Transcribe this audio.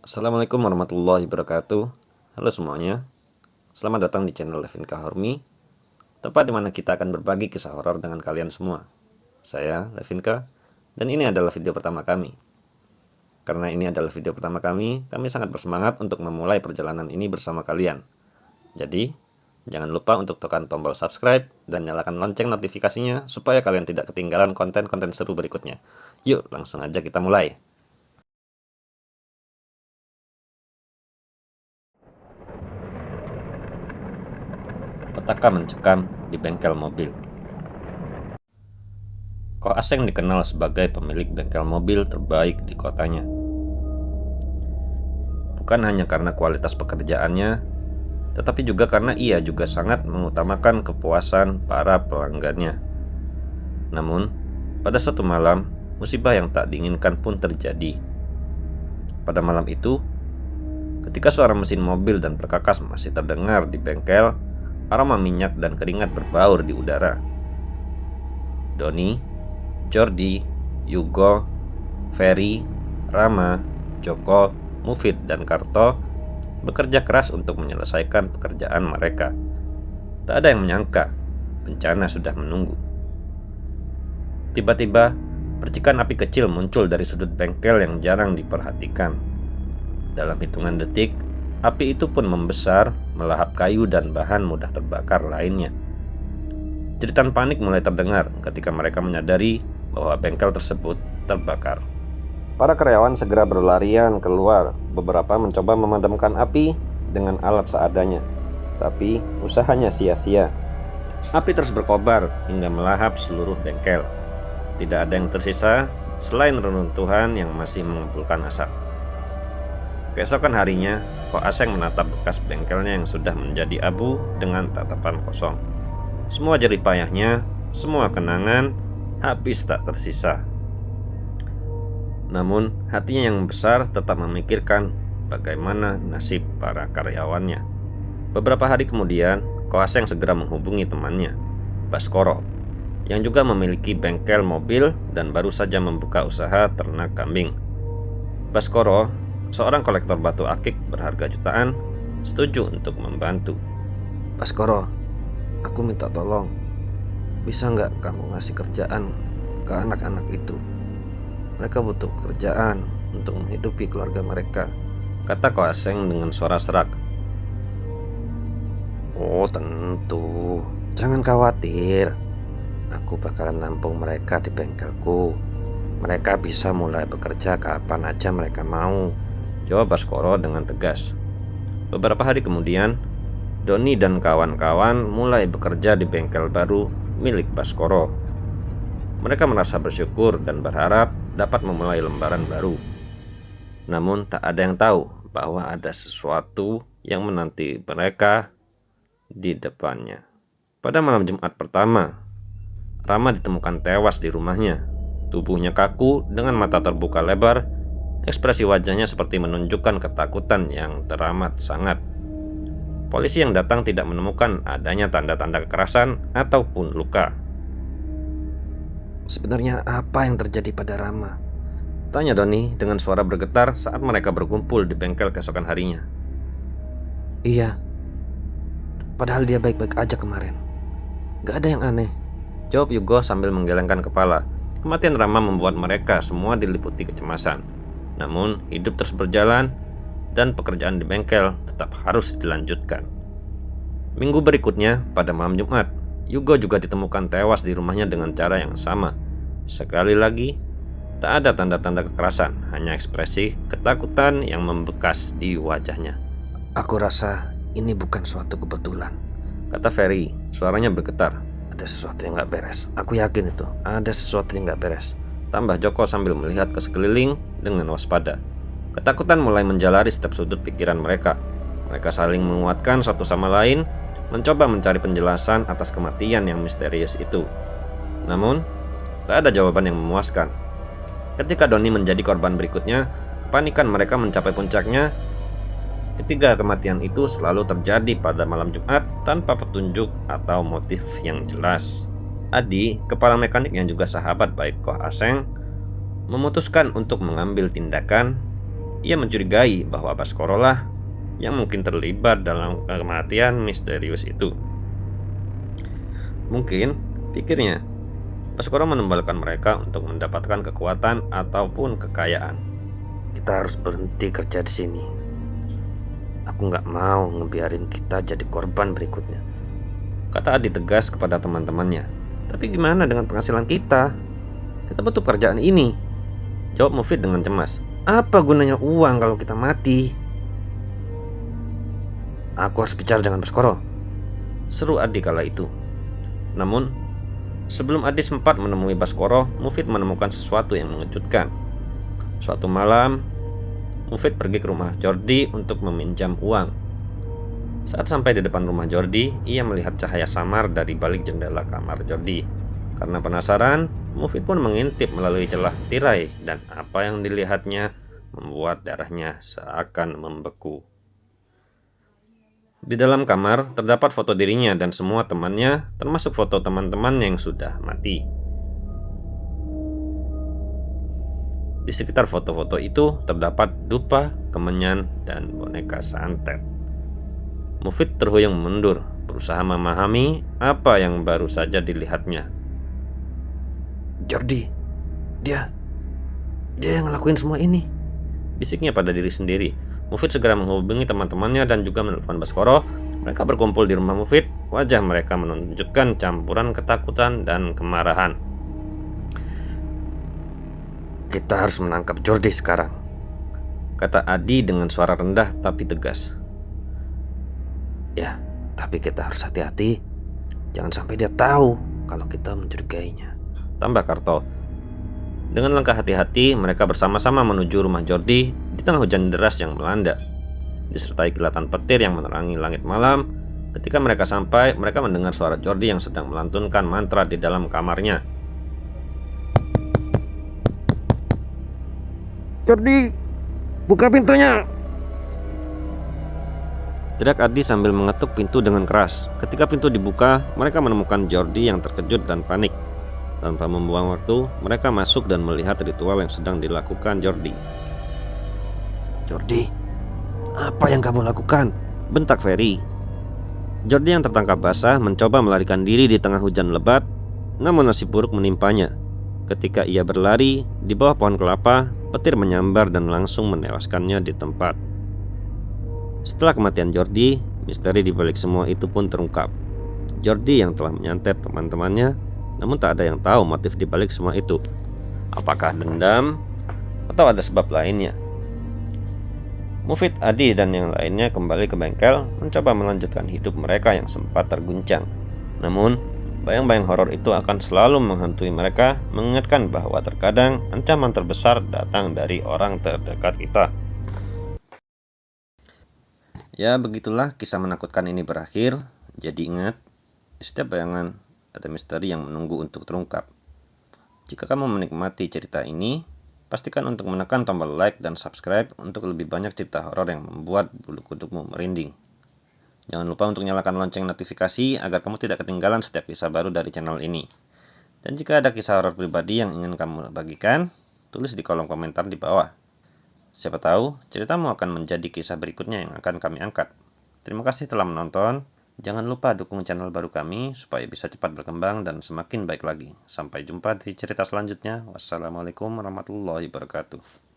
Assalamualaikum warahmatullahi wabarakatuh. Halo semuanya, selamat datang di channel Levinka Hormi, tempat dimana kita akan berbagi kisah horor dengan kalian semua. Saya Levinka, dan ini adalah video pertama kami. Karena ini adalah video pertama kami sangat bersemangat untuk memulai perjalanan ini bersama kalian. Jadi, jangan lupa untuk tekan tombol subscribe dan nyalakan lonceng notifikasinya supaya kalian tidak ketinggalan konten-konten seru berikutnya. Yuk, langsung aja kita mulai. Petaka mencekam di bengkel mobil. Ko Aseng dikenal sebagai pemilik bengkel mobil terbaik di kotanya. Bukan hanya karena kualitas pekerjaannya, tetapi juga karena ia juga sangat mengutamakan kepuasan para pelanggannya. Namun, pada suatu malam, musibah yang tak diinginkan pun terjadi. Pada malam itu, ketika suara mesin mobil dan perkakas masih terdengar di bengkel, aroma minyak dan keringat berbaur di udara. Doni, Jordi, Yugo, Ferry, Rama, Joko, Mufid, dan Karto bekerja keras untuk menyelesaikan pekerjaan mereka. Tak ada yang menyangka bencana sudah menunggu. Tiba-tiba, percikan api kecil muncul dari sudut bengkel yang jarang diperhatikan. Dalam hitungan detik, api itu pun membesar, melahap kayu dan bahan mudah terbakar lainnya. Jeritan panik mulai terdengar ketika mereka menyadari bahwa bengkel tersebut terbakar. Para karyawan segera berlarian keluar. Beberapa mencoba memadamkan api dengan alat seadanya, tapi usahanya sia-sia. Api terus berkobar hingga melahap seluruh bengkel. Tidak ada yang tersisa selain reruntuhan yang masih mengumpulkan asap. Keesokan harinya, Ko Aseng menatap bekas bengkelnya yang sudah menjadi abu dengan tatapan kosong. Semua jerih payahnya, semua kenangan, habis tak tersisa. Namun, hatinya yang besar tetap memikirkan bagaimana nasib para karyawannya. Beberapa hari kemudian, Ko Aseng segera menghubungi temannya, Baskoro, yang juga memiliki bengkel mobil dan baru saja membuka usaha ternak kambing. Baskoro, seorang kolektor batu akik berharga jutaan, setuju untuk membantu. Baskoro, aku minta tolong. Bisa nggak kamu ngasih kerjaan ke anak-anak itu? Mereka butuh pekerjaan untuk menghidupi keluarga mereka, kata Ko Aseng dengan suara serak. Oh tentu, jangan khawatir. Aku bakalan nampung mereka di bengkelku. Mereka bisa mulai bekerja kapan aja mereka mau, jawab Baskoro dengan tegas. Beberapa hari kemudian, Doni dan kawan-kawan mulai bekerja di bengkel baru milik Baskoro. Mereka merasa bersyukur dan berharap dapat memulai lembaran baru. Namun tak ada yang tahu bahwa ada sesuatu yang menanti mereka di depannya. Pada malam Jumat pertama, Rama ditemukan tewas di rumahnya. Tubuhnya kaku dengan mata terbuka lebar. Ekspresi wajahnya seperti menunjukkan ketakutan yang teramat sangat. Polisi yang datang tidak menemukan adanya tanda-tanda kekerasan ataupun luka. Sebenarnya apa yang terjadi pada Rama? Tanya Doni dengan suara bergetar saat mereka berkumpul di bengkel keesokan harinya. Iya, padahal dia baik-baik aja kemarin. Gak ada yang aneh, jawab Yugo sambil menggelengkan kepala. Kematian Rama membuat mereka semua diliputi kecemasan. Namun, hidup terus berjalan dan pekerjaan di bengkel tetap harus dilanjutkan. Minggu berikutnya, pada malam Jumat, Yugo juga ditemukan tewas di rumahnya dengan cara yang sama. Sekali lagi, tak ada tanda-tanda kekerasan, hanya ekspresi ketakutan yang membekas di wajahnya. Aku rasa ini bukan suatu kebetulan, kata Ferry, suaranya bergetar. Ada sesuatu yang gak beres, aku yakin itu, ada sesuatu yang gak beres, tambah Joko sambil melihat ke sekeliling dengan waspada. Ketakutan mulai menjalari setiap sudut pikiran mereka. Mereka saling menguatkan satu sama lain, mencoba mencari penjelasan atas kematian yang misterius itu. Namun, tak ada jawaban yang memuaskan. Ketika Doni menjadi korban berikutnya, kepanikan mereka mencapai puncaknya. Ketiga kematian itu selalu terjadi pada malam Jumat tanpa petunjuk atau motif yang jelas. Adi, kepala mekanik yang juga sahabat baik Ko Aseng, memutuskan untuk mengambil tindakan Ia mencurigai bahwa Baskoro lah yang mungkin terlibat dalam kematian misterius itu. Mungkin, pikirnya, Baskoro menumbalkan mereka untuk mendapatkan kekuatan ataupun kekayaan. Kita harus berhenti kerja di sini. Aku nggak mau ngebiarin kita jadi korban berikutnya, kata Adi tegas kepada teman-temannya. Tapi gimana dengan penghasilan kita? Kita butuh pekerjaan ini, jawab Mufid dengan cemas. Apa gunanya uang kalau kita mati? Aku harus bicara dengan Baskoro, seru Adi kala itu. Namun, sebelum Adi sempat menemui Baskoro, Mufid menemukan sesuatu yang mengejutkan. Suatu malam, Mufid pergi ke rumah Jordi untuk meminjam uang. Saat sampai di depan rumah Jordi, ia melihat cahaya samar dari balik jendela kamar Jordi. Karena penasaran, Mufid pun mengintip melalui celah tirai, dan apa yang dilihatnya membuat darahnya seakan membeku. Di dalam kamar terdapat foto dirinya dan semua temannya, termasuk foto teman-temannya yang sudah mati. Di sekitar foto-foto itu terdapat dupa, kemenyan, dan boneka santet. Mufid terhuyung mundur, berusaha memahami apa yang baru saja dilihatnya. Jordi, dia yang ngelakuin semua ini, bisiknya pada diri sendiri. Mufid segera menghubungi teman-temannya dan juga menelpon Baskoro. Mereka berkumpul di rumah Mufid. Wajah mereka menunjukkan campuran ketakutan dan kemarahan. Kita harus menangkap Jordi sekarang, kata Adi dengan suara rendah tapi tegas. Ya, tapi kita harus hati-hati. Jangan sampai dia tahu kalau kita mencurigainya, tambah Karto. Dengan langkah hati-hati, mereka bersama-sama menuju rumah Jordi di tengah hujan deras yang melanda, disertai kilatan petir yang menerangi langit malam. Ketika mereka sampai, mereka mendengar suara Jordi yang sedang melantunkan mantra di dalam kamarnya. Jordi, buka pintunya, teriak Adi sambil mengetuk pintu dengan keras. Ketika pintu dibuka, mereka menemukan Jordi yang terkejut dan panik. Tanpa membuang waktu, mereka masuk dan melihat ritual yang sedang dilakukan Jordi. Jordi, apa yang kamu lakukan? Bentak Ferry. Jordi yang tertangkap basah mencoba melarikan diri di tengah hujan lebat, namun nasib buruk menimpanya. Ketika ia berlari di bawah pohon kelapa, petir menyambar dan langsung menewaskannya di tempat. Setelah kematian Jordi, misteri di balik semua itu pun terungkap. Jordi yang telah menyantet teman-temannya, namun tak ada yang tahu motif di balik semua itu. Apakah dendam atau ada sebab lainnya? Mufid, Adi, dan yang lainnya kembali ke bengkel mencoba melanjutkan hidup mereka yang sempat terguncang. Namun, bayang-bayang horor itu akan selalu menghantui mereka, mengingatkan bahwa terkadang ancaman terbesar datang dari orang terdekat kita. Ya, begitulah kisah menakutkan ini berakhir. Jadi ingat, di setiap bayangan ada misteri yang menunggu untuk terungkap. Jika kamu menikmati cerita ini, pastikan untuk menekan tombol like dan subscribe untuk lebih banyak cerita horor yang membuat bulu kudukmu merinding. Jangan lupa untuk nyalakan lonceng notifikasi agar kamu tidak ketinggalan setiap kisah baru dari channel ini. Dan jika ada kisah horor pribadi yang ingin kamu bagikan, tulis di kolom komentar di bawah. Siapa tahu ceritamu akan menjadi kisah berikutnya yang akan kami angkat. Terima kasih telah menonton. Jangan lupa dukung channel baru kami supaya bisa cepat berkembang dan semakin baik lagi. Sampai jumpa di cerita selanjutnya. Wassalamualaikum warahmatullahi wabarakatuh.